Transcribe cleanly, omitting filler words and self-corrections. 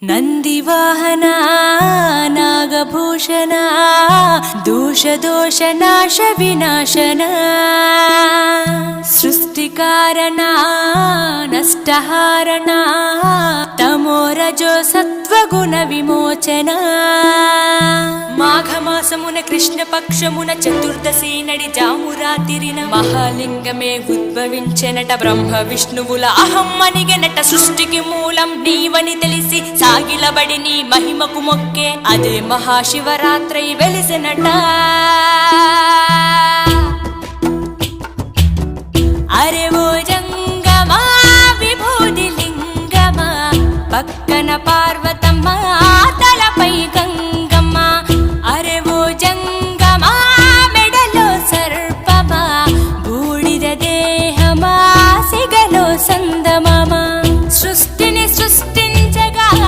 ನಂದಿವಾಹನ ನಾಗಭೂಷಣ ದೋಷ ದೋಷ ನಾಶ ವಿನಾಶನ ಸೃಷ್ಟಿಕಾರಣ ನಷ್ಟಹಾರಣ తమోరజో సత్వగుణ విమోచన మాఘమాసమున కృష్ణపక్షమున చతుర్దశి నడి జామురాతిరిన మహాలింగమే ఉద్భవించెనట బ్రహ్మ విష్ణువుల అహం అనిగెనట సృష్టికి మూలం నీవని తెలిసి సాగిలబడి నీ మహిమకు మొక్కే అదే మహాశివరాత్రి వెలిసెనట అరే ఓ జంగమా విభూది లింగమా పక్కన పార్వతమ్మ తలపై గంగ